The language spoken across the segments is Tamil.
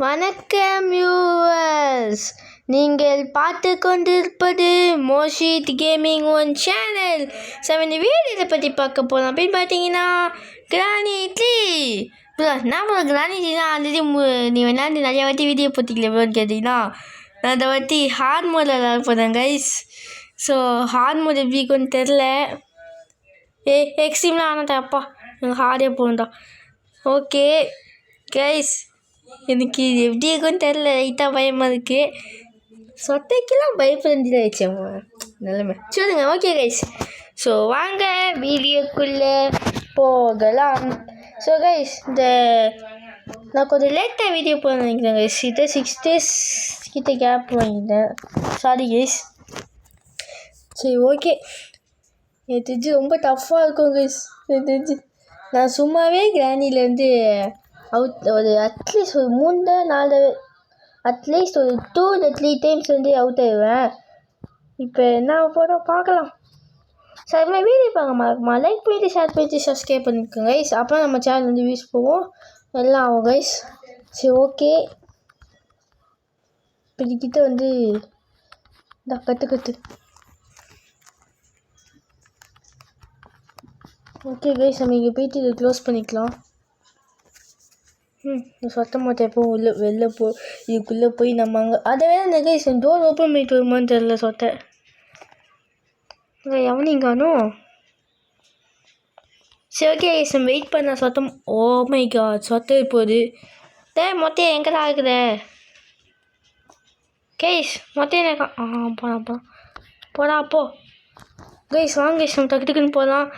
வணக்கம் வியூவர்ஸ், நீங்கள் பார்த்து கொண்டிருப்பது மோஷித் கேமிங் ஒன் சேனல். இந்த வீடியோவை பற்றி பார்க்க போகிறோம் அப்படின்னு பார்த்தீங்கன்னா, கிராணி இட்லி நான் கிராணி இட்லினா ஆல்ரெடி நீ வேணாண்டு நிறையா வாட்டி வீடியோ போட்டிக்கலன்னு கேட்டிங்கன்னா, நான் அந்த வாட்டி ஹார்ட் மோடில் விளாட போகிறேன் கைஸ். ஸோ ஹார்ட் மோட் எப்படி இருக்குன்னு தெரில, எக்ஸ்ட்ரீம்லாம் ஆனதா அப்பா எனக்கு ஹார்டே போகண்டா. ஓகே கைஸ், எனக்கு எப்படி இருக்குன்னு தெரில, லைட்டாக பயமாக இருக்குது. சொத்தைக்கெல்லாம் பயப்பட வச்சேன் நிலைமை சொல்லுங்க. ஓகே கைஸ், ஸோ வாங்க வீடியோக்குள்ளே போகலாம். ஸோ கைஸ், நான் கொஞ்சம் லேட்டாக வீடியோ போட நினைக்கிறேன் கைஸ். 6 days கிட்ட கேப் வாங்கிட்டேன், சாரி கைஸ். சரி ஓகே, எனக்கு தெரிஞ்சு ரொம்ப டஃப்பாக இருக்கும் கைஸ். எனக்கு தெரிஞ்சு நான் சும்மாவே கிராணிலேருந்து ஒரு அட்லீஸ்ட் ஒரு 3-4 அட்லீஸ்ட் ஒரு 2-3 டைம்ஸ் அவுட் ஆயிடுவேன். இப்போ என்ன போகிறோம் பார்க்கலாம். சார் நம்ம வீடியோ பார்க்க மறக்குமா, லைக் பண்ணிட்டு ஷேர் பண்ணிட்டு சப்ஸ்கிரைப் பண்ணிக்கோங்க கைஸ். அப்போ நம்ம சேனல் வியூஸ் போவோம், எல்லாம் ஆகும் கைஸ். சரி ஓகே, இப்படிக்கிட்ட இந்த கற்று ஓகே கைஸ், நம்ம இங்கே போயிட்டு இதை க்ளோஸ் பண்ணிக்கலாம். சொத்த மாட்டேன் எப்போ வெளில இதுக்குள்ளே போய் நம்ம அங்கே அதை வேறு இந்த கைஸ் டோர் ஓப்பன் பண்ணிட்டு வருமான்னு தெரில. சொத்தை எவனிங்கானோ. சரி ஓகே கைஸ், நம்ம வெயிட் பண்ண சொத்தம். ஓ மை காட், சொத்தை போகுது. மொத்தையா எங்கடா ஆகுது கைஸ்? மொத்தையா எனக்கு போடா அப்போ கைஸ். வாங்க கைஸ், நம்ம டக்குன்னு போகலாம்.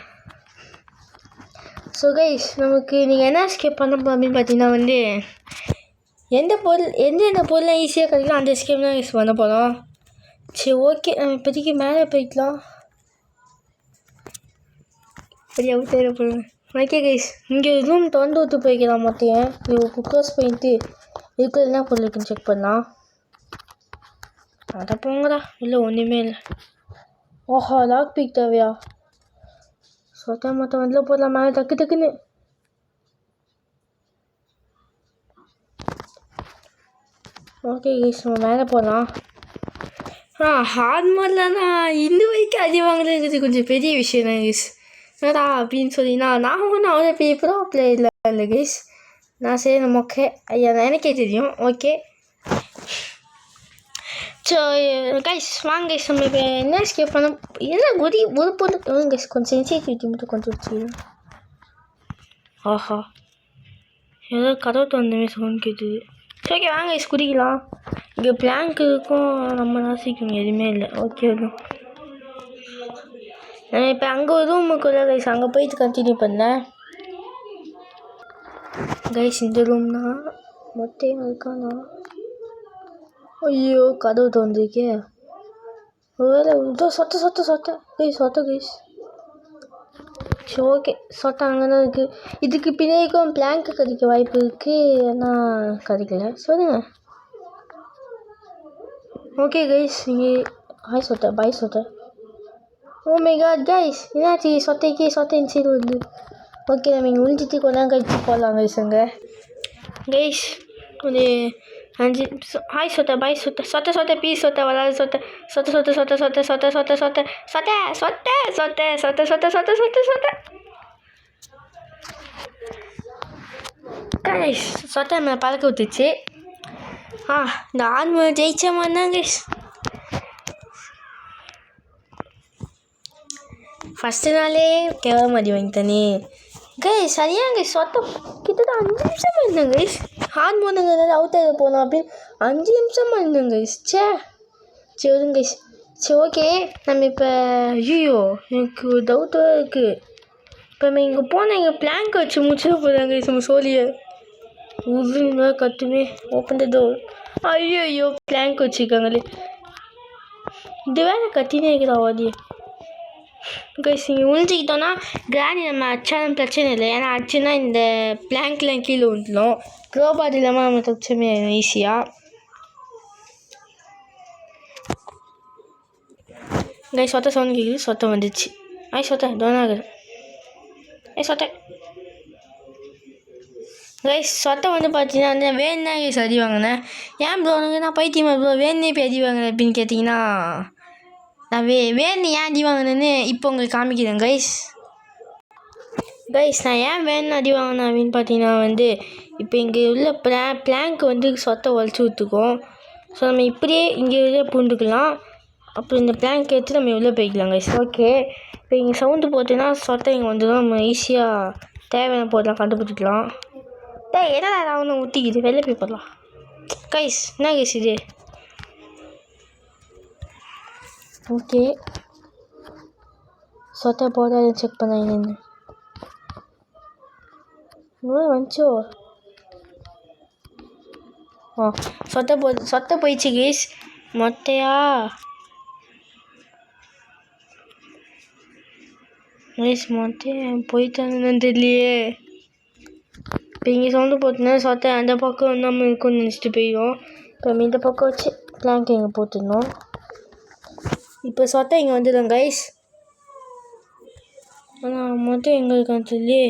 ஸோ கைஸ், நமக்கு நீங்கள் என்ன ஸ்கேப் பண்ண போகிறோம் அப்படின்னு பார்த்தீங்கன்னா, எந்த பொருள்லாம் ஈஸியாக கிடைக்கும் அந்த ஸ்கேப் தான் யூஸ் பண்ண போகிறோம். சரி ஓகே, நம்ம இப்போதைக்கு மேலே போய்க்கலாம். இப்படி அவுட் போடுங்க. ஓகே கைஸ், இங்கே ரூம் திறந்து விட்டு போய்க்கலாம். மொத்தையும் இது க்ளோஸ் பண்ணிட்டு இதுக்குள்ள என்ன பொருள் இருக்குன்னு செக் பண்ணலாம். அதை போங்கடா, இல்லை ஒன்றுமே இல்லை. ஓஹோ, லாக் பிக் தேவையா? சொத்த மொத்தம் போடலாம் மேலே டக்குன்னு. ஓகே கைஸ், நம்ம மேலே போகலாம். ஹார்ட் மோட்லனா இந்த வரைக்கும் அடி வாங்குறது கொஞ்சம் பெரிய விஷயம் தான் கைஸ். என்னடா அப்படின்னு சொல்லினா, நான் ஒன்றும் அவ்வளோ பெரிய ப்ரோ பிளேயர் இல்லை கைஸ். நான் சரி ஓகே, ஐயா எனக்கே தெரியும். ஓகே ஸோ கைஸ் வாங்க கைஸ், நம்ம இப்போ என்ன ஸ்கேப் பண்ண எல்லாம் ஒரு பொண்ணு கைஸ் கொஞ்சம் சென்சிட்டிவிட்டி மட்டும் கொஞ்சம் வச்சுக்கிறேன். ஆஹா, ஏதோ கதவு தந்தமே சவுண்ட் கேட்டுது. சரி ஓகே வாங்க கைஸ், குடிக்கலாம். இங்கே பிளாங்க் இருக்கும், நம்ம நாசிக்கணும் எதுவுமே இல்லை. ஓகே நான் இப்போ அங்கே ஒரு ரூமுக்குள்ள கைஸ், அங்கே போயிட்டு கண்டினியூ பண்ணேன் கைஸ். இந்த ரூம்னா மொட்டையும் இருக்கானா? ஐயோ, கதவு தோன்றிருக்கே. ஒருவேளை இதோ சொத்த கைஸ் சரி ஓகே, சொத்த அங்கே தான் இருக்குது. இதுக்கு பின்னாடிக்கும் பிளாங்க் கிடைக்க வாய்ப்பு இருக்குது, ஆனால் கிடைக்கல. சொல்லுங்க. ஓகே கைஸ், இங்கே ஹாய் சொத்த, பாய் சொத்த. ஓ மை காட் கைஸ், என்னாச்சு? சொத்தை சைடு வருது. ஓகே, நம்ம இங்கே ஒழிஞ்சிட்டு கொஞ்ச நேரம் கழிச்சு போடலாம் கைஸ். அங்கே கைஸ் ஒரு 5 நிமிஷம். ஹாய் சொத்த, பாய் சொத்த பீஸ் சொத்த, வராது சொத்த கைஸ். சொத்த மேலே பறக்க விட்டுச்சு. இந்த ஆர்மி ஜெயிச்ச மாதிரி தான் கைஸ். ஃபஸ்ட்டு நாளே கேவல மாதிரி வாங்கித்தானே கைஸ். சரியா கைஸ், சொத்த கிட்டத்தட்ட 5 நிமிஷமாக இருந்தேன் கைஸ். ஹார்ட் மோடுங்க ஏதாவது அவுட் ஆகி போனோம் அப்படின்னு 5 நிமிஷமாக இருந்தேன் கைஸ். சரி வருங்க கைஸ். சரி ஓகே, நம்ம இப்போ ஐயோ எனக்கு டவுட்டாக இருக்குது. இப்போ நம்ம இங்கே போனால் இங்கே பிளாங்க் வச்சு முடிச்சுட்டு போதாங்க கைஸ். நம்ம சோழியை உருங்க கட்டுமே. Open the door. ஐயோ பிளாங்க் வச்சுருக்காங்களே, இது வேறு கட்டினே இருக்கிறா வாதியை கைஸ். இங்கே உழிஞ்சிக்கிட்டோன்னா கிராணி நம்ம அச்சாலும் பிரச்சனை இல்லை, ஏன்னா அச்சுன்னா இந்த பிளாங்க்லாம் கீழே விழுந்துடும். க்ரோபாட் இல்லாமல் நம்ம தப்பிச்சமே ஈஸியாக கைஸ். சொத்த சவுண்ட் கேட்குது, சொத்தம் வந்துச்சு. சொத்த டோன் ஆகுது. சொத்த கைஸ் சொத்தை வந்து பார்த்தீங்கன்னா வேணுன்னா கைஸ் அடி வாங்கினேன். ஏன் ப்ரோ உனக்கு நான் பைத்தியமா ப்ரோ வேணுனே போய் அடி வாங்கினேன் அப்படின்னு கேட்டிங்கன்னா, நான் வேணு ஏன் அடி வாங்கினேன்னு இப்போ உங்களுக்கு காமிக்கிறேன் கைஸ். நான் ஏன் வேணுன்னு அடி வாங்கினேன் அப்படின்னு பார்த்தீங்கன்னா வந்து, இப்போ இங்கே உள்ள பிளாங்க் வந்து சொத்தை உடச்சி ஊற்றுக்கும். ஸோ நம்ம இப்படியே இங்கே உள்ளே பூந்துக்கலாம். அப்புறம் இந்த பிளாங்க் எடுத்து நம்ம உள்ளே போய்க்கலாம் கைஸ். ஓகே, இப்போ இங்கே சவுண்டு போட்டுன்னா சொத்தை இங்கே வந்துடும். நம்ம ஈஸியாக தேவையான போதெல்லாம் கண்டுபிடிக்கலாம். என்னடா அவனை ஊற்றிக்கிது வெளில போய் போடலாம் கைஸ். என்ன கைஸ் இது? ஓகே, சொத்தை போடாத செக் பண்ண என்னென்னு வந்துச்சோ. சொத்தை போயிடுச்சு கைஸ். மொட்டையா கைஸ் மொட்டையா போயிட்டான்னு தெரியலையே. இப்போ இங்கே சவுண்டு போட்டுனா சொத்தை அந்த பக்கம் நம்ம இருக்கும்னு நினச்சிட்டு போயிடும். இப்போ நம்ம இந்த பக்கம் வச்சு பிளாங்க் இங்கே போட்டுடணும். இப்போ சொத்தை இங்கே வந்துடும் கைஸ். ஆனால் மொட்டை எங்கே இருக்கான்னு சொல்லி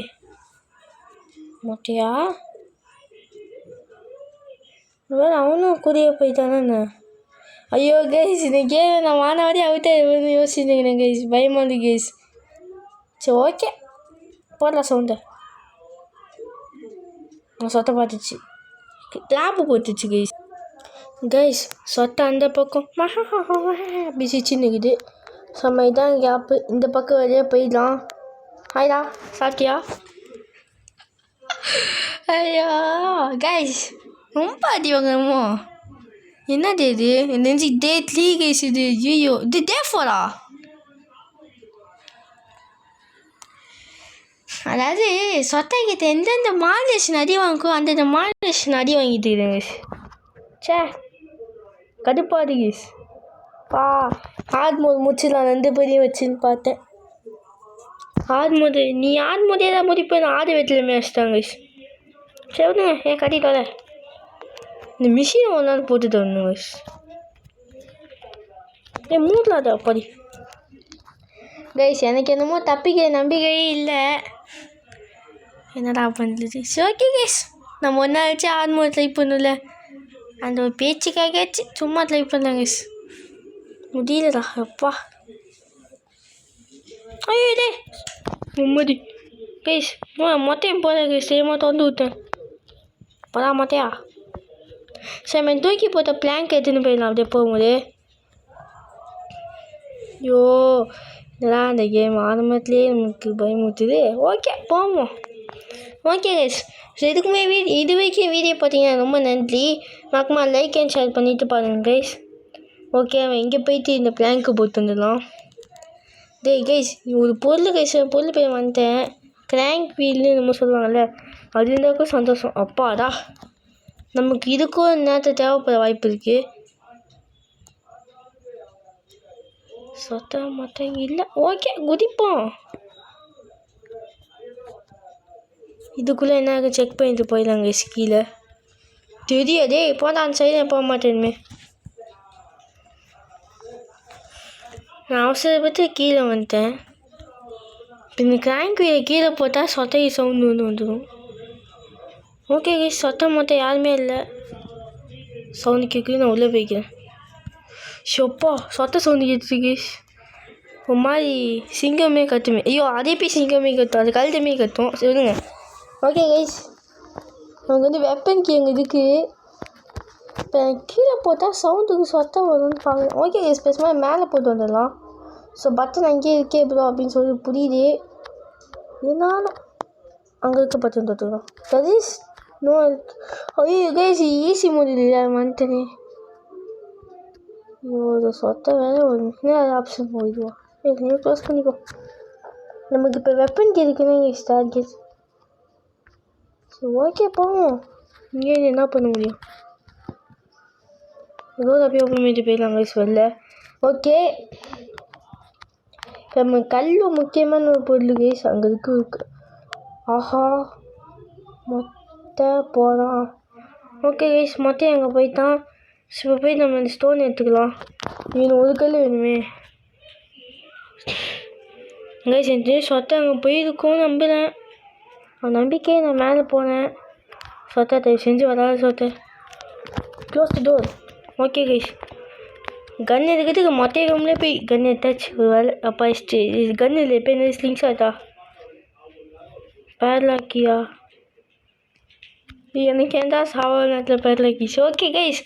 மொட்டையா வேறு அவனும் கூடிய போயிட்டானே. ஐயோ கைஸ் இன்னைக்கே நான் வானவாடி அவுட்டே யோசிச்சுருக்கிறேன் கைஸ். பயமாக இருக்கு கைஸ். சரி ஓகே போடலாம் சவுண்டை. சொத்தை பார்த்துச்சு லேப்பு போட்டுச்சு கைஸ். சொத்தை அந்த பக்கம் அப்படி சிரிச்சுன்னு இருக்குது. செம்ம இதான் கேப்பு. இந்த பக்கம் வழியாக போயிடலாம். ஹாய்டா சாப்பிட்டியா? ஐயோ கைஸ் ரொம்ப அடி வாங்கணுமோ என்னது இது? நெஞ்சு டே 3 கைஸ். இது ஐயோ இது டே 4ஆ? அதாவது சொத்தைக்கிட்ட எந்தெந்த மாடுலேஷன் அடி வாங்கும் அந்தந்த மாடுலேஷன் அடி வாங்கிட்டு இருக்கேன் கைஸ். சே கடுப்பாது கைஸ். ஹார்ட் மோட் முடிச்சிடலாம் 2 பேரையும் வச்சுன்னு பார்த்தேன். ஹார்ட் மோடு நீ ஹார்ட் மோடே தான் முடிப்பேன். நான் 6 வீட்டில் மேய்ச்சிட்டாங்க கைஸ். சரி விடுங்க ஏன் கட்டிட்டு வர. இந்த மிஷினை ஒரு நாள் போட்டுட்டு வரணும் கைஸ். மூடலாத அப்படி கைஸ். எனக்கு என்னமோ தப்பிக்க நம்பிக்கையே இல்லை. என்னடா பண்ணுறது? சரி ஓகே கைஸ், நம்ம ஒன்றா வச்சு ஹார்ட் மோட் ட்ரை பண்ணல. அந்த ஒரு பேச்சுக்காகச்சு சும்மா ட்ரை பண்ணலாம் கைஸ். முடியலடா அப்பா. ஐயோ டே மும்மதி கைஸ். மொட்டையும் போத கைஸ். சேமாக திறந்து விட்டேன். போதா மொட்டையா? சரி நான் தூக்கி போட்ட பிளாங்க் எடுத்துன்னு போயிடலாம் அப்படியே போகும்போது. ஐயோ இதெல்லாம் அந்த கேம் ஆரம்பத்துலேயே நமக்கு பயமுறுத்துது. ஓகே போவோம். ஓகே கைஸ், ஸோ இதுக்குமே இது வரைக்கும் வீடியோ பார்த்தீங்கன்னா ரொம்ப நன்றி. மறக்காம லைக் அண்ட் ஷேர் பண்ணிவிட்டு பாருங்கள் கைஸ். ஓகே அவன் இங்கே போயிட்டு இந்த பிளாங்க்கு போட்டு வந்துடலாம். கைஸ் ஒரு பொருள் கைஸ், பொருள் போய் வந்துட்டேன். கிராங்க் வீல்னு நம்ம சொல்லுவாங்கள்ல, அது இருந்தாக்கும் சந்தோஷம். அப்பாடா நமக்கு இதுக்கும் நேரத்தை தேவைப்பட வாய்ப்பு இருக்குது. சொத்த மொத்தம் இல்லை. ஓகே குதிப்போம். இதுக்குள்ளே என்ன செக் பண்ணிட்டு போயிடலாங்க கீழே. தெரியாதே போனால் அந்த சைடு போக மாட்டேனுமே. நான் அவசரப்பட்டு கீழே வந்துட்டேன். இப்போ இந்த கிராங்க் கீழே போட்டால் சொத்தை சவுண்டு வந்துடும். ஓகே கைஸ், சொத்தை மொத்தம் யாருமே இல்லை. சவுண்டு கேட்குது, நான் உள்ளே போய்க்கிறேன். ஷோப்பா சொத்தை சவுண்டு கேட்டுச்சு கைஸ். ஒரு மாதிரி சிங்கமே கத்துமே. ஐயோ அதே போய் சிங்கமே கத்தும், அது கழுத்தமே கத்தும். சொல்லுங்க. ஓகே கைஸ், நமக்கு வந்து வெப்பன் கேங்க இதுக்கு. இப்போ கீழே போட்டால் சவுண்டுக்கு சொத்தை வரும்னு பார்க்குறேன். ஓகே கைஸ், பேசும்போது மேலே போட்டு வந்துடலாம். ஸோ பட்டன் அங்கேயே இருக்கே ப்ரோ அப்படின்னு சொல்லி புரியுது. இருந்தாலும் அங்கே இருக்க பட்டன் தொட்டுக்கிறோம். சதீஷ் நோ. ஐயோ கைஸ் ஈஸி முடியல வந்துட்டேனே. ஐயோ சொத்தை வேறு ஒரு ஆப்ஷன் போயிடுவா. நீ க்ளோஸ் பண்ணிக்கோ. நமக்கு இப்போ வெப்பன் இருக்குன்னு கைஸ் டார்கெட். சரி ஓகே போவோம். இங்கே என்ன பண்ண முடியும்? ஏதோ அப்படியே ஓப்பன் பண்ணிட்டு போயிடலாம் கைஸ் வெளில. ஓகே நம்ம கல் முக்கியமான ஒரு பொருள் கைஸ் அங்கே இருக்கு. ஆஹா மொட்டை போகலாம். ஓகே கைஸ் மொட்டை அங்கே போயிட்டான். இப்போ போய் நம்ம இந்த ஸ்டோன் எடுத்துக்கலாம். இவனு ஒரு கல் வேணுமே கைஸ். எனக்கு சொத்தை அங்கே போயிருக்கோன்னு நம்புகிறேன். அவன் நம்பிக்கையை நான் மேலே போனேன். சொத்தை தயவு செஞ்சு வராது சொத்தை. Close the door. Okay guys, gun எடுக்கிறதுக்கு மொட்டை ரூம்லேயே போய் கன் எடுத்தாச்சு ஒரு வேலை. அப்பா கன் இல்லை இப்போ என்ன ஸ்லிங் ஷாட்டா பேர்லாக்கியா எனக்கு எந்த சாவ நேரத்தில் பேர்லாக்கிச்சு. ஓகே கைஸ்,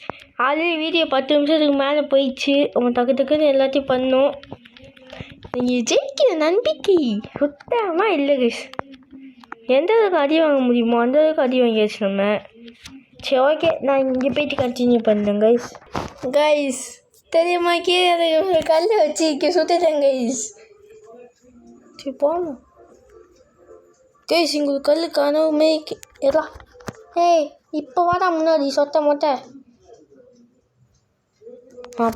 ஆல்ரெடி வீடியோ 10 நிமிஷத்துக்கு மேலே போயிடுச்சு. அவன் டக்குன்னு எல்லாத்தையும் பண்ணோம். நீங்கள் ஜெயிக்கிற நம்பிக்கை சுத்தமாக இல்லை கைஸ். எந்த அளவுக்கு அடி வாங்க முடியுமோ அந்த அளவுக்கு அடி வாங்கியாச்சு நம்ம. சரி ஓகே, நான் இங்கே போயிட்டு கண்டினியூ பண்ணுறேன் கைஸ். தெரியுமா கீழே கல்லை வச்சு இங்கே சுற்றிட்டேன் கைஸ். சரி போகணும் கைஸ். உங்களுக்கு கல் கனவுமே எதா ஏய் இப்போ வாடா முன்னாடி சொத்த மொட்டை.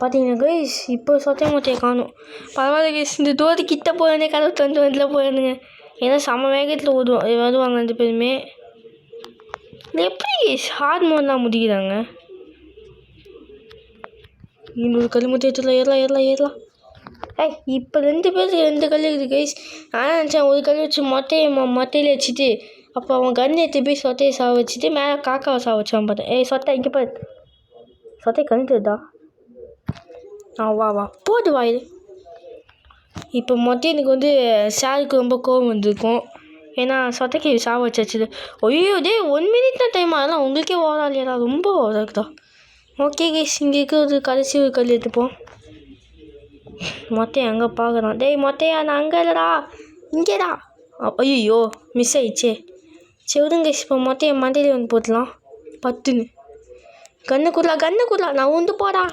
பார்த்தீங்கன்னா கைஸ் இப்போ சொத்த மொட்டையை காணும். பரவாயில்ல கைஸ், இந்த தூரத்து கிட்ட போயிருந்தே கதவு தந்து வந்துல போயிருந்துங்க. ஏன்னா செம்ம வேகத்தில் வருவாங்க 2 பேருமே. எப்படி கைஸ் ஹார்ட் மோட்லாம் முடிக்கிறாங்க? இன்னொரு கல் மட்டும் எடுத்துலாம் ஏறலாம். ஏய் இப்போ 2 பேருக்கு 2 கல் இருக்குது கைஸ். நான் நினச்சேன் ஒரு கல் வச்சு மொட்டையில் வச்சுட்டு அப்போ அவன் கன் எடுத்து போய் சொத்தையை சாவ வச்சுட்டு மேலே காக்காவை சாவ வச்சான் பார்த்தேன். ஏய் சொத்தை இங்கே பாரு, சொத்தை கணிட்டுதா. வா போட்டு வாயில். இப்போ மொத்தம் எனக்கு சாருக்கு ரொம்ப கோவம் வந்திருக்கும். ஏன்னா சொத்தைக்கு சாவ வச்சாச்சு. ஐயோ டே 1 மினிட் தான் டைம். அதெல்லாம் உங்களுக்கே ஓவரா இல்லையா? ரொம்ப ஓவராக இருக்குதா. ஓகே கைஸ், இங்கே இருக்கிறது கடைசி ஒரு கல் எடுத்துப்போம். மொட்டையை அங்கே பார்க்குறான். டேய் மொட்டையா, நான் அங்கே இல்லைடா இங்கேடா. ஐயோ மிஸ் ஆயிடுச்சே. சரி விடுங்க கைஸ், இப்போ மொட்டையை மண்டையிலே போட்டலாம் 10ன்னு. கண்ணு குடலா நான் போடா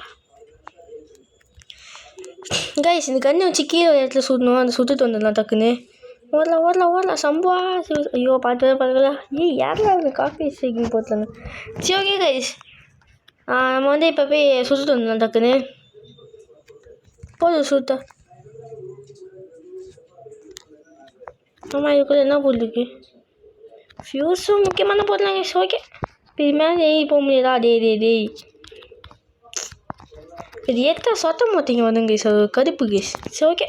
கைஸ். இந்த கண்ணை வச்சு கீழே இடத்துல சுடணும். அந்த சுட்டுட்டு வந்துடலாம் டக்குன்னு. ஓடலாம் சம்பா. ஐயோ பார்க்கல. யாரெல்லாம் காஃபி ஸ்டேக்கிங் போட்டலான்னு. சரி ஓகே கைஸ், நம்ம இப்போ போய் சுட்டுட்டு வந்துடலாம் டக்குன்னு. போதும் சுட்ட. ஆமாம் இதுக்குள்ளே என்ன போட்டுருக்கு? ஃபியூஸும் முக்கியமான போடலாம் கைஸ். ஓகே இது மேலே போக முடியாதா? டேய் இது எத்தனை சொத்த மாட்டீங்க வந்துங்க கைஸ், அது கருப்பு கைஸ். சரி ஓகே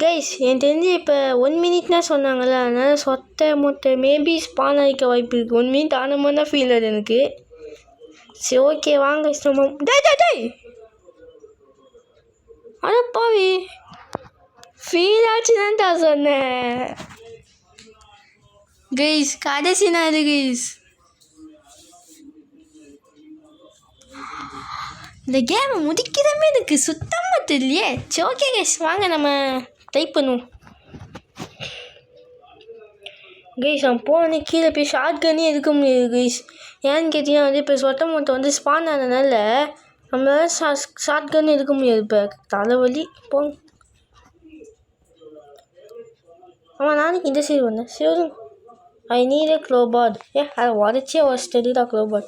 கைஸ், எனக்கு தெரிஞ்சு இப்போ 1 மினிட்னா சொன்னாங்கல்ல, அதனால் சொத்தை மொட்டை மேபி ஸ்பான் ஆகிக்க வாய்ப்பு இருக்குது. 1 மினிட் ஆன மாதிரி தான் ஃபீல் ஆகுது எனக்கு. சரி ஓகே வாங்க நம்ம டேய் ஆனால் பாவி ஃபீல் ஆச்சுதான் தான் சொன்னேன் கைஸ். கடைசி நான் இது கைஸ். இந்த கேமை முடிக்கிறமே எனக்கு சுத்தமாக தெரியலையே. சரி ஓகே கைஸ், வாங்க நம்ம டைப் பண்ணுவோம் கைஸ். அவன் போனே கீழே போய் ஷார்ட் கன்னே எடுக்க முடியாது கைஸ். ஏன்னு கேட்டிங்கன்னா இப்போ சொட்ட மொட்டை ஸ்பான் ஆனதுனால நம்மளால ஷார்ட் கன் எடுக்க முடியாது. இப்போ தலைவலி போங்க. ஆமாம் நாளைக்கு இந்த சைடு வந்தேன். சரி ஐ நீட் a crowbar. அதை உடச்சே ஸ்டெடிடா crowbar.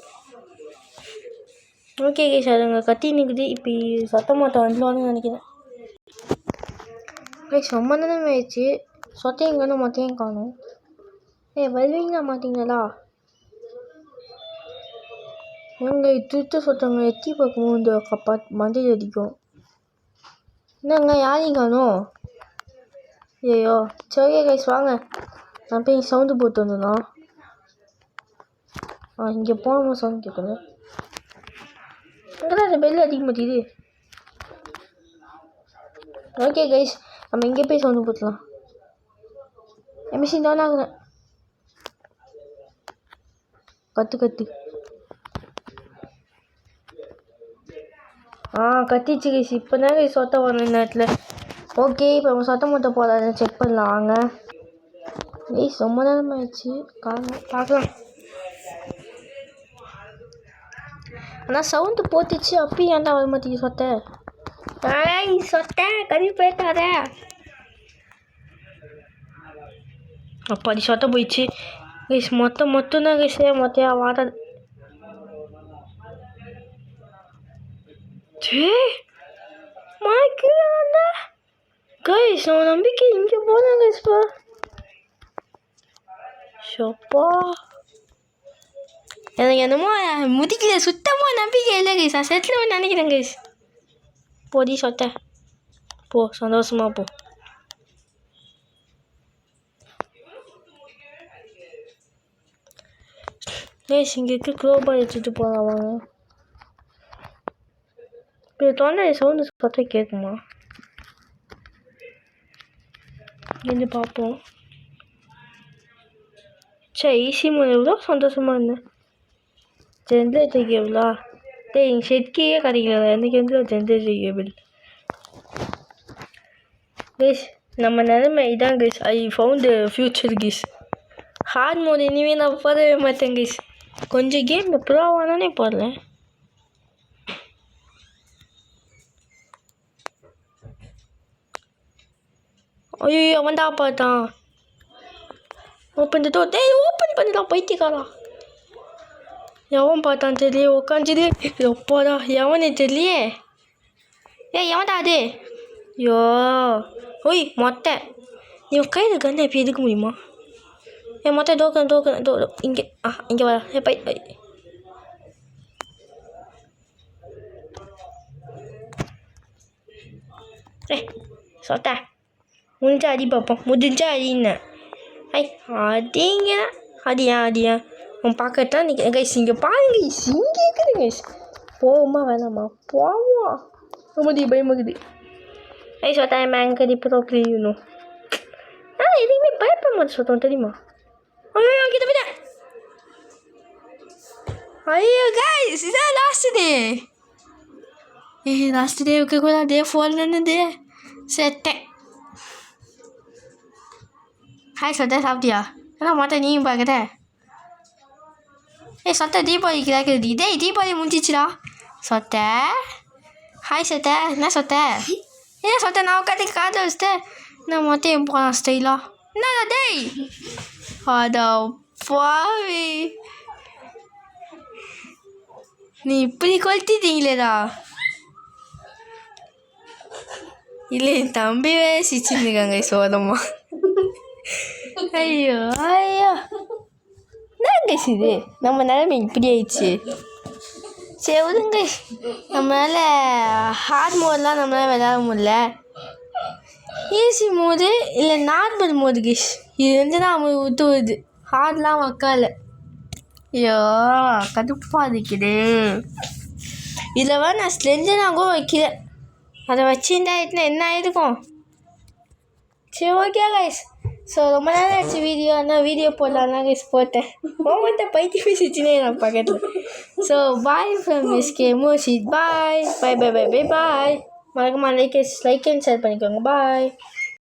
ஓகே கைஸ், அது அங்கே கத்தி நிற்குது. இப்போ சொத்த மொட்டை வந்துடுவான்னு நினைக்கிறேன் கைஸ். ரொம்ப நேரம் ஆயிடுச்சு. சொத்தையும் காணும் மொட்டையும் காணும். வருவீங்களா மாட்டிங்களா? எங்க துட்டு சொத்தவங்க எத்தி பார்க்கும் இந்த கப்பா மண்டையில் அடிக்கும். என்னங்க யாரையும் காணும்? ஐயோ சரி கைஸ் வாங்க, நான் போய் சவுண்டு போட்டு வந்துடலாம். இங்கே போனோம் சவுண்ட் கேட்கணும். அந்த பெல் அடிக்க மாட்டேது. ஓகே கைஸ், நம்ம இங்கே போய் சவுண்டு போட்டலாம். மிஷின் தான் ஆகுறேன். கத்து கத்திச்சு கைஸ். இப்போ தான் கைஸ் சொத்த வரணும் நேரத்தில். ஓகே இப்போ நம்ம சொத்த மொட்டை போடாத செக் பண்ணலாம் வாங்க கைஸ். ரொம்ப நேரம் ஆயிடுச்சு பார்க்கலாம். ஆனால் சவுண்டு போட்டுச்சு அப்பயும் ஏன்டா வர மாட்டேங்குது சொத்தை. சொத்தை கறி போயிட்டாத. அப்பாடி சொத்தை போயிடுச்சு கைஸ். மொத்தம் தான் கைஸ். மொத்தையா வாடாது. கைஸ் நான் நம்பிக்கை இங்கே போனேன் கைஸ். ஷப்பா எனக்கு என்னமோ முதிக்கல சுத்தமாக நம்பிக்கை இல்லை கைஸ். நான் செட்டில் நினைக்கிறேன் கைஸ். போடி சொத்த போ, சந்தோஷமா போ. கைஸ் இங்கே இருக்க க்ளோபால் எடுத்துகிட்டு போகலாம் வாங்க. இப்போ தொண்டை சவுண்டு பார்த்தா கேட்குமா? இங்கே பார்ப்போம். சரி ஈஸி மூணு எவ்வளோ சந்தோஷமாக இருந்தேன். ஜென்ரேட்டர் கேபிளா? டேய் எங்கள் ஷெட்கே கிடைக்கல. எனக்கு எந்த ஜென்ரேட்டர் கேபிள்? கைஸ் நம்ம நிலைமை இதான் guys. I found future guys. Hard mode இனிமேல் நான் போடவே மாட்டேன் கைஸ். கொஞ்சம் கேம் ப்ரோவானே போடல. ஐயோ அவன்டா பார்த்தான். Open the door. டேய் ஓப்பன் பண்ணிடா பைத்தியக்காரா. எவன் பார்த்தான் தெரியலையே. உட்காந்துது எப்போடா எவனே தெரியலையே. எவன்டா அது? ஐயோ ஓய் மொட்டை நீ கையில் கண்ணை இப்போ எடுக்க முடியுமா? மொட்டை டோக்கன் இங்கே இங்கே வர. பை சொட்ட முடிஞ்சா அடி பார்ப்போம். முடிஞ்சா அடின்னு அடிங்க. அடியா உன் பார்க்கத்தான் நீ கைஸ். இங்கே பாருங்க இங்கே இருக்குது கைஸ். போவோமா வேணாமா? போவோம். ரொம்ப பயமாக்குது. சொட்டா மேங்கடி ப்ரோக்ரியணும். எதுவுமே பயப்பட மாட்டேன் சொத்தம் தெரியுமா? ஐயோ கிட்ட போயிட்டேன். ஐயோ கைஸ் இதான் லாஸ்ட் டே. லாஸ்ட் டே இருக்கக்கூடாது. ஃபோன்லேருந்து செட்டேன். ஹாய் சொட்ட சாப்பிட்டியா? ஏன்னா மாட்டேன் நீயும் பார்க்குற. சொட்ட தீபாவளிக்கு தாக்குது. தீபாவளி முடிஞ்சிச்சுடா சொட்ட. ஹாய் சொட்ட. என்ன சொட்ட? ஏன் சொட்ட நான் உட்காந்து காதை வச்சுட்டேன். நான் மொட்டையும் போகலாம் ஸ்டைலா. என்னடா டேய் அதா பாவி நீ இப்படி கொளுத்திட்டீங்களேடா. இல்லை என் தம்பி வேறு சிரிச்சுருக்காங்க சோதமா. ஐயோ என்னங்க இது நம்ம நிலைமை இப்படி ஆயிடுச்சு. சரி விடுங்க. நம்மளால் ஹார்ட் மோட்லாம் நம்மளால் விளையாட முடியல. ஈஸி மோடு இல்லை நார்மல் மோடு கிஷ் இது வந்து தான் அவங்க விட்டு வருது. ஹார்ட்லாம் வைக்கால. ஐயோ கடுப்பாக இருக்குது. இதில் வேறு நான் ஸ்லெஞ்சனாக கூட வைக்கிறேன். அதை வச்சுருந்தா என்ன ஆகிருக்கும். சரி ஓகே கைஸ். ஸோ ரொம்ப நேரம் ஆச்சு வீடியோ போடலான்னா கைஸ் போட்டேன். ஒவ்வொருத்த பைத்தியம் பேசிச்சுனே நான் பக்கத்தில். So bye from SK Moshith. Bye bye bye bye bye bye. மறக்காம லைக் அண்ட் ஷேர் பண்ணிக்கோங்க. பாய்.